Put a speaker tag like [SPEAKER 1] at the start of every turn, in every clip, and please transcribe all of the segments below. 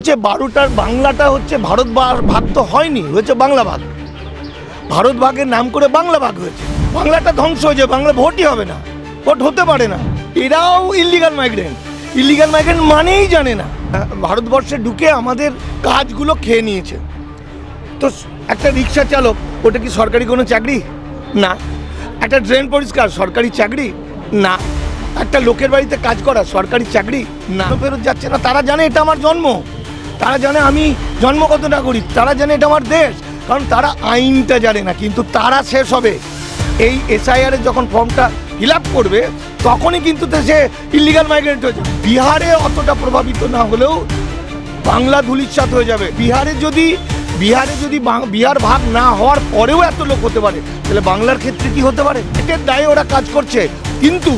[SPEAKER 1] হচ্ছে ১২টার বাংলাটা হচ্ছে ভারত ভাগ তো হয়নি, হয়েছে বাংলা ভাগ। ভারত ভাগের নাম করে বাংলা ভাগ হয়েছে। বাংলাটা ধ্বংস হয়েছে, বাংলা ভোটই হবে না, ভোট হতে পারে না। এরাও ইল্লিগাল মাইগ্রেন্ট। ইল্লিগাল মাইগ্রেন্ট মানেই জানে না। ভারতবর্ষে ঢুকে আমাদের কাজগুলো খেয়ে নিয়েছে। তো একটা রিক্সা চালক, ওটা কি সরকারি কোনো চাকরি? না। একটা ড্রেন পরিষ্কার সরকারি চাকরি? না। একটা লোকের বাড়িতে কাজ করা সরকারি চাকরি? না। ফেরত যাচ্ছে না। তারা জানে এটা আমার জন্ম, তারা জানে আমি জন্মগত নাগরিক, তারা জানে এটা আমার দেশ, কারণ তারা আইনটা জানে না। কিন্তু তারা শেষ হবে এই SIR এর যখন ফর্মটা ফিল আপ করবে, তখনই কিন্তু সে ইল্লিগাল মাইগ্রেন্ট হয়ে যাবে। বিহারে অতটা প্রভাবিত না হলেও বাংলা ধূলিসাৎ হয়ে যাবে। বিহারে যদি বিহার ভাগ না হওয়ার পরেও এত লোক হতে পারে, তাহলে বাংলার ক্ষেত্রে কি হতে পারে? এটার দায়ে ওরা কাজ করছে, কিন্তু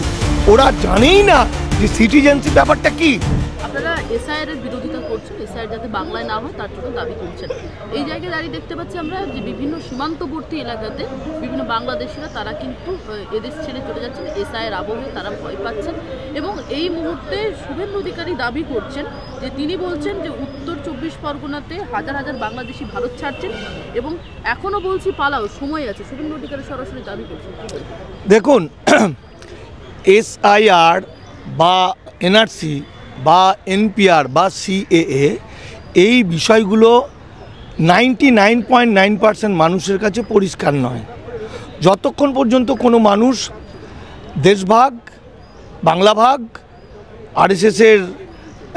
[SPEAKER 1] ওরা জানেই না যে সিটিজেনশিপ ব্যাপারটা কি।
[SPEAKER 2] আপনারা SIR এর বিরোধিতা করছেন, SIR যাতে বাংলায় না হয় তার জন্য দাবি করছেন। এই জায়গায় দাঁড়িয়ে দেখতে পাচ্ছি আমরা যে বিভিন্ন সীমান্তবর্তী এলাকাতে বিভিন্ন বাংলাদেশিরা তারা কিন্তু এদেশ ছেড়ে চলে যাচ্ছেন। SIR আবহে তারা ভয় পাচ্ছেন এবং এই মুহূর্তে শুভেন্দু অধিকারী দাবি করছেন যে তিনি বলছেন যে উত্তর ২৪ পরগনাতে হাজার হাজার বাংলাদেশি ভারত ছাড়ছেন এবং এখনও বলছি পালাও, সময় আছে। শুভেন্দু অধিকারী সরাসরি দাবি করছেন। দেখুন,
[SPEAKER 1] SIR বা NRC বা NPR বা CAA এই বিষয়গুলো 99.9% মানুষের কাছে পরিষ্কার নয়। যতক্ষণ পর্যন্ত কোনো মানুষ দেশভাগ, বাংলা ভাগ, RSSের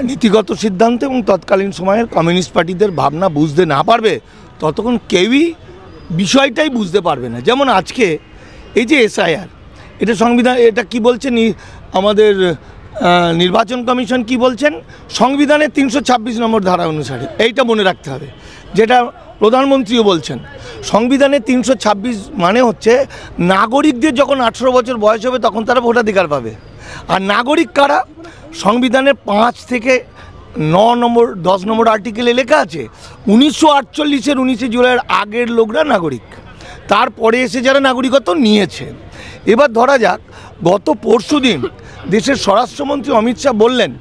[SPEAKER 1] নীতিগত সিদ্ধান্ত এবং তৎকালীন সময়ের কমিউনিস্ট পার্টিদের ভাবনা বুঝতে না পারবে, ততক্ষণ কেউই বিষয়টাই বুঝতে পারবে না। যেমন আজকে এই যে SIR, এটা সংবিধান, এটা কি বলছে আমাদের নির্বাচন কমিশন কি বলছেন? সংবিধানের ৩২৬ নম্বর ধারা অনুসারে, এইটা মনে রাখতে হবে, যেটা প্রধানমন্ত্রীও বলছেন। সংবিধানের ৩২৬ মানে হচ্ছে নাগরিকদের যখন ১৮ বছর বয়স হবে তখন তারা ভোটাধিকার পাবে। আর নাগরিক কারা? সংবিধানের ৫ থেকে ৯ নম্বর ১০ নম্বর আর্টিকেলে লেখা আছে ১৯৪৮-এর ১৯শে জুলাইয়ের আগের লোকরা নাগরিক, তারপরে এসে যারা নাগরিকত্ব নিয়েছে। এবার ধরা যাক, গত পরশুদিন দেশের স্বরাষ্ট্রমন্ত্রী অমিত শাহ বললেন,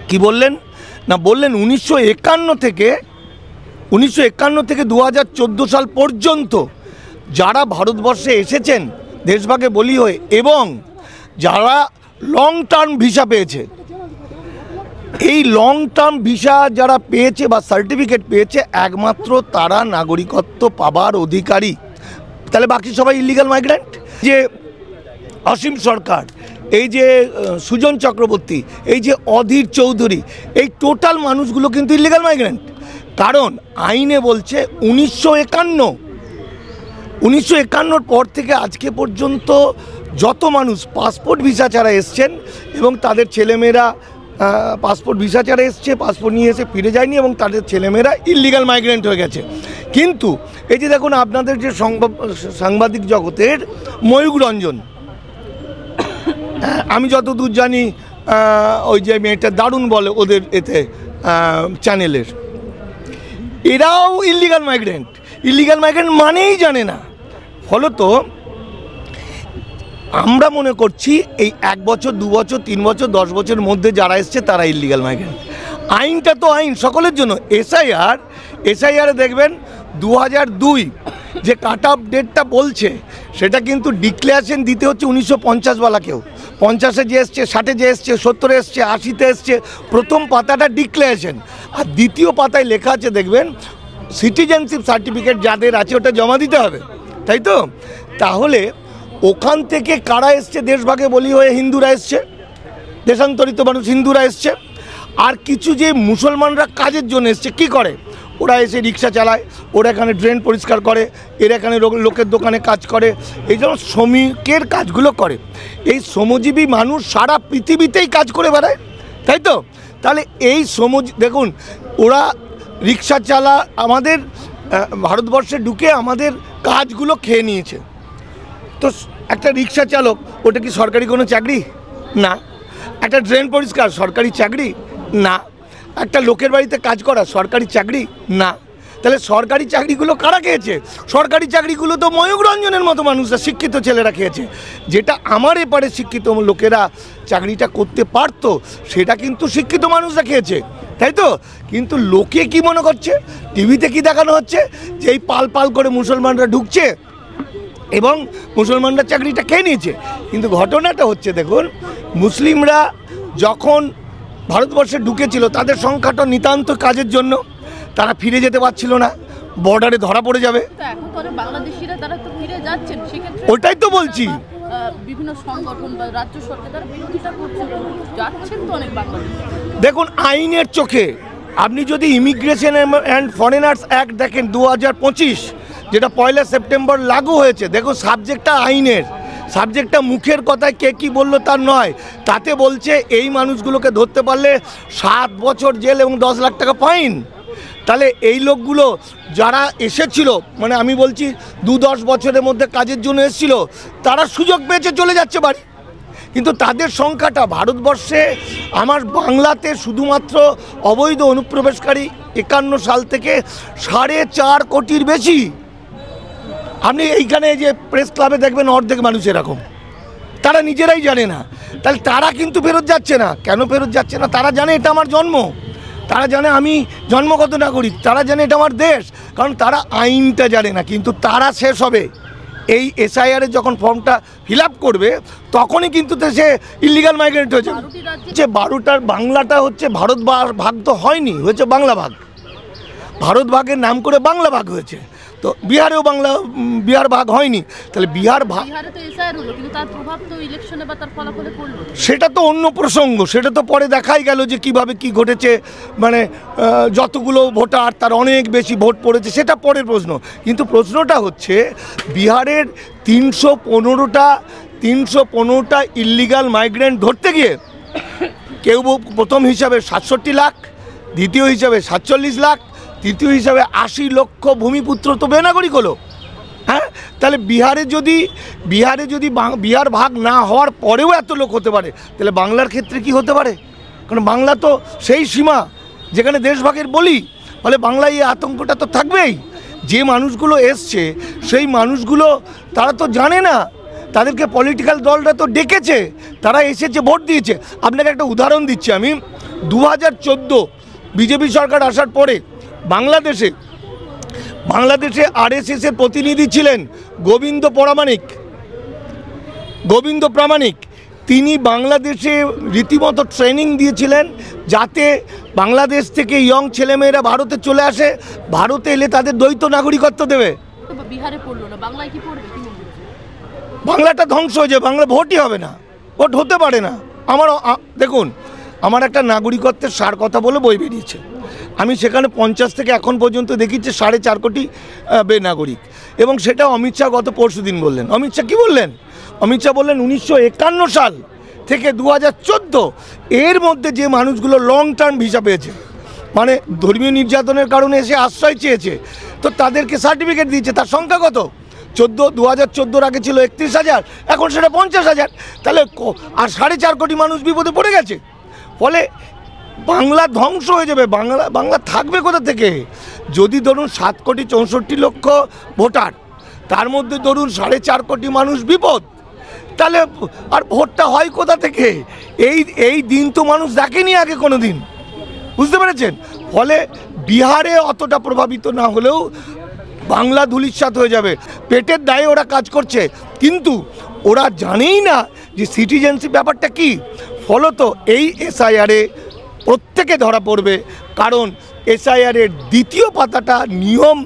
[SPEAKER 1] কি বললেন না, বললেন ১৯৫১ থেকে ২০১৪ সাল পর্যন্ত যারা ভারতবর্ষে এসেছেন দেশভাগে বলি হয়ে এবং যারা লং টার্ম ভিসা পেয়েছে, এই লং টার্ম ভিসা যারা পেয়েছে বা সার্টিফিকেট পেয়েছে, একমাত্র তারা নাগরিকত্ব পাবার অধিকারী। তাহলে বাকি সবাই ইল্লিগাল মাইগ্রেন্ট। যে অসীম সরকার, এই যে সুজন চক্রবর্তী, এই যে অধীর চৌধুরী, এই টোটাল মানুষগুলো কিন্তু ইল্লিগাল মাইগ্রেন্ট। কারণ আইনে বলছে ১৯৫১ পর থেকে আজকে পর্যন্ত যত মানুষ পাসপোর্ট ভিসা ছাড়া এসছেন এবং তাদের ছেলেমেয়েরা পাসপোর্ট ভিসা ছাড়া এসছে, পাসপোর্ট নিয়ে এসে ফিরে যায়নি এবং তাদের ছেলেমেয়েরা ইল্লিগাল মাইগ্রেন্ট হয়ে গেছে। কিন্তু এই যে দেখুন, আপনাদের যে সাংবাদিক জগতের ময়ূক রঞ্জন, আমি যতদূর জানি ওই যে মেয়েটা দারুণ বলে ওদের এতে চ্যানেলের, এরাও ইল্লিগাল মাইগ্রেন্ট। ইল্লিগাল মাইগ্রেন্ট মানেই জানে না। ফলত আমরা মনে করছি এই ১ বছর, ২ বছর, ৩ বছর, ১০ বছরের মধ্যে যারা এসছে তারা ইল্লিগাল মাইগ্রেন্ট। আইনটা তো আইন সকলের জন্য। SIR-এ দেখবেন ২০০২ যে কাট অফ ডেটটা বলছে, সেটা কিন্তু ডিক্লারেশন দিতে হচ্ছে ১৯৫০ 50-এ যে এসছে, 60-এ যে এসছে, 70-এ এসছে, 80-তে এসছে, প্রথম পাতাটা ডিক্লারেশন, আর দ্বিতীয় পাতায় লেখা আছে দেখবেন সিটিজেনশিপ সার্টিফিকেট যাদের আছে ওটা জমা দিতে হবে, তাই তো? তাহলে ওখান থেকে কারা এসছে দেশভাগে বলি হয়ে? হিন্দুরা এসছে, দেশান্তরিত মানুষ হিন্দুরা এসছে। আর কিছু যে মুসলমানরা কাজের জন্য এসছে, কি করে? ওরা এসে রিক্সা চালায়, ওরা এখানে ড্রেন পরিষ্কার করে, এরা এখানে লোকের দোকানে কাজ করে, এই জন্য শ্রমিকের কাজগুলো করে। এই শ্রমজীবী মানুষ সারা পৃথিবীতেই কাজ করে বেড়ায়, তাই তো? তাহলে এই দেখুন, ওরা রিক্সা চালা আমাদের ভারতবর্ষে ঢুকে আমাদের কাজগুলো খেয়ে নিয়েছে। তো একটা রিক্সা চালক, ওটা কি সরকারি কোনো চাকরি? না। একটা ড্রেন পরিষ্কার সরকারি চাকরি? না। একটা লোকের বাড়িতে কাজ করা সরকারি চাকরি? না। তাহলে সরকারি চাকরিগুলো কারা খেয়েছে? সরকারি চাকরিগুলো তো ময়ূক রঞ্জনের মতো মানুষরা, শিক্ষিত ছেলেরা খেয়েছে। যেটা আমার এপারে শিক্ষিত লোকেরা চাকরিটা করতে পারতো সেটা কিন্তু শিক্ষিত মানুষরা খেয়েছে, তাই তো? কিন্তু লোকে কি মনে করছে, টিভিতে কি দেখানো হচ্ছে যে এই পাল পাল করে মুসলমানরা ঢুকছে এবং মুসলমানরা চাকরিটা খেয়ে নিয়েছে। কিন্তু ঘটনাটা হচ্ছে, দেখুন, মুসলিমরা যখন ভারতবর্ষে ঢুকেছিল তাদের সংখ্যাটা নিতান্ত কাজের জন্য, তারা ফিরে যেতে পারছিল না, বর্ডারে ধরা পড়ে যাবে।
[SPEAKER 2] এখন তো বাংলাদেশিরা তারা তো ফিরে যাচ্ছেন, সেক্ষেত্রে
[SPEAKER 1] ওটাই তো বলছি,
[SPEAKER 2] বিভিন্ন সংগঠন বা রাজ্য সরকার তারা বিরোধিতা করছে, যাচ্ছেন তো অনেক বাংলাদেশি।
[SPEAKER 1] দেখুন, আইনের চোখে আপনি যদি ইমিগ্রেশন অ্যান্ড ফরেনার্স অ্যাক্ট দেখেন 2025, যেটা 1 সেপ্টেম্বর লাগু হয়েছে, দেখুন সাবজেক্টটা আইনের, সাবজেক্টটা মুখের কথায় কে কী বললো তার নয়। তাতে বলছে এই মানুষগুলোকে ধরতে পারলে 7 বছর জেল এবং 10 লাখ টাকা ফাইন। তাহলে এই লোকগুলো যারা এসেছিল, মানে আমি বলছি 2-10 বছরের মধ্যে কাজের জন্য এসেছিল, তারা সুযোগ পেয়েছে চলে যাচ্ছে বাড়ি। কিন্তু তাদের সংখ্যাটা ভারতবর্ষে, আমার বাংলাতে শুধুমাত্র অবৈধ অনুপ্রবেশকারী 51 সাল থেকে 4.5 কোটির বেশি। আপনি এইখানে যে প্রেস ক্লাবে দেখবেন অর্ধেক মানুষ এরকম, তারা নিজেরাই জানে না। তাহলে তারা কিন্তু ফেরত যাচ্ছে না। কেন ফেরত যাচ্ছে না? তারা জানে এটা আমার জন্ম, তারা জানে আমি জন্মগত নাগরিক, তারা জানে এটা আমার দেশ, কারণ তারা আইনটা জানে না। কিন্তু তারা শেষ হবে এই এসআইআর যখন ফর্মটা ফিল আপ করবে, তখনই কিন্তু সে ইলিগাল মাইগ্রেন্ট হয়েছে। 12টার বাংলাটা হচ্ছে ভারত ভাগ তো হয়নি, হয়েছে বাংলা ভাগ। ভারত ভাগের নাম করে বাংলা ভাগ হয়েছে, তো বিহারেও বিহার ভাগ হয়নি। তাহলে বিহারে
[SPEAKER 2] তো এসআইআর হলো, কিন্তু তার প্রভাব তো ইলেকশনে বা তার ফলাফলে পড়লো,
[SPEAKER 1] সেটা তো অন্য প্রসঙ্গ। সেটা তো পরে দেখাই গেল যে কিভাবে কি ঘটেছে, মানে যতগুলো ভোটার তার অনেক বেশি ভোট পড়েছে, সেটা পরের প্রশ্ন। কিন্তু প্রশ্নটা হচ্ছে বিহারের 315টা ইল্লিগাল মাইগ্রেন্ট ধরতে গিয়ে কেউ প্রথম হিসাবে 67 লাখ, দ্বিতীয় হিসাবে 47 লাখ, তৃতীয় হিসাবে 80 লক্ষ ভূমিপুত্র তো বেনাগরিক হলো। হ্যাঁ, তাহলে বিহারে যদি বিহার ভাগ না হওয়ার পরেও এত লোক হতে পারে, তাহলে বাংলার ক্ষেত্রে কি হতে পারে? কারণ বাংলা তো সেই সীমা যেখানে দেশভাগের বলি, ফলে বাংলায় এই আতঙ্কটা তো থাকবেই। যে মানুষগুলো এসছে সেই মানুষগুলো তারা তো জানে না, তাদেরকে পলিটিক্যাল দলটা তো ডেকেছে, তারা এসেছে, ভোট দিয়েছে। আপনাকে একটা উদাহরণ দিচ্ছি আমি। 2014 বিজেপি সরকার আসার পরে বাংলাদেশে আরএসএসের প্রতিনিধি ছিলেন গোবিন্দ প্রামাণিক। তিনি বাংলাদেশে রীতিমতো ট্রেনিং দিয়েছিলেন যাতে বাংলাদেশ থেকে ইয়ং ছেলেমেয়েরা ভারতে চলে আসে, ভারতে এলে তাদের দ্বৈত নাগরিকত্ব দেবে।
[SPEAKER 2] বিহারে পড়লো না, বাংলায় কি পড়বে?
[SPEAKER 1] বাংলাটা ধ্বংস হয়ে যাবে, বাংলা ভোটই হবে না, ভোট হতে পারে না। দেখুন, আমার একটা নাগরিকত্বের সার কথা বলে বই বেরিয়েছে, আমি সেখানে 50 থেকে এখন পর্যন্ত দেখিচ্ছে 4.5 কোটি বেনাগরিক, এবং সেটা অমিত শাহ গত পরশুদিন বললেন। অমিত শাহ কী বললেন? অমিত শাহ বললেন 1951 সাল থেকে 2014 এর মধ্যে যে মানুষগুলো লং টার্ম ভিসা পেয়েছে, মানে ধর্মীয় নির্যাতনের কারণে এসে আশ্রয় চেয়েছে, তো তাদেরকে সার্টিফিকেট দিয়েছে। তার সংখ্যা কত? 2014 আগে ছিল 31,000, এখন সেটা 50,000। তাহলে আর 4.5 কোটি মানুষ বিপদে পড়ে গেছে। ফলে বাংলা ধ্বংস হয়ে যাবে। বাংলা থাকবে কোথা থেকে? যদি ধরুন 7,64,00,000 ভোটার, তার মধ্যে ধরুন 4.5 কোটি মানুষ বিপদ, তাহলে আর ভোটটা হয় কোথা থেকে? এই দিন তো মানুষ দেখেনি আগে কোনো দিন, বুঝতে পেরেছেন? ফলে বিহারে অতটা প্রভাবিত না হলেও বাংলা ধূলিসাৎ হয়ে যাবে। পেটের দায়ে ওরা কাজ করছে, কিন্তু ওরা জানেই না যে সিটিজেনশিপ ব্যাপারটা কি। ফলত এই এসআইআরে প্রত্যেকে ধরা পড়বে, কারণ এসআইআরের দ্বিতীয় পাতাটা নিয়ম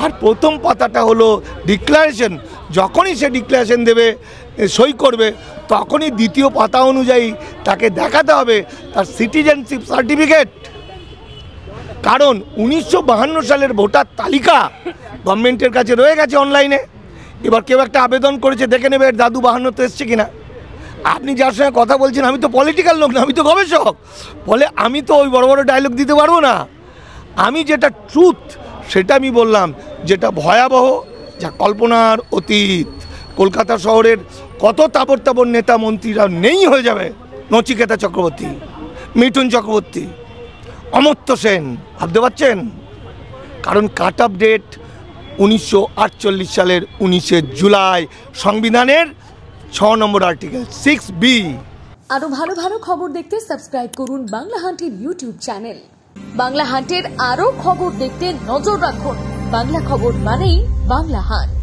[SPEAKER 1] আর প্রথম পাতাটা হলো ডিক্লারেশন। যখনই সে ডিক্লারেশন দেবে, সই করবে, তখনই দ্বিতীয় পাতা অনুযায়ী তাকে দেখাতে হবে তার সিটিজেনশিপ সার্টিফিকেট। কারণ 1952 সালের ভোটার তালিকা গভর্নমেন্টের কাছে রয়ে গেছে অনলাইনে। এবার কেউ একটা আবেদন করেছে, দেখে নেবে এর দাদু 52 এসছে কিনা। আপনি যার সঙ্গে কথা বলছেন, আমি তো পলিটিক্যাল লোক না, আমি তো গবেষক, ফলে আমি তো ওই বড় বড় ডায়লগ দিতে পারবো না। আমি যেটা ট্রুথ সেটা আমি বললাম, যেটা ভয়াবহ, যা কল্পনার অতীত। কলকাতা শহরের কত তাবর নেতা মন্ত্রীরা নেই হয়ে যাবে। নচিকেতা চক্রবর্তী, মিঠুন চক্রবর্তী, অমর্ত্য সেন, ভাবতে পারছেন? কারণ কাট অফ ডেট 1948 সালের 19শে জুলাই, সংবিধানের 6 নম্বর আর্টিকেল 6B।
[SPEAKER 3] আরো ভালো ভালো খবর দেখতে সাবস্ক্রাইব করুন বাংলা হান্টের ইউটিউব চ্যানেল। বাংলা হান্টের আরো খবর দেখতে নজর রাখুন। বাংলা খবর মানেই বাংলা হান্ট।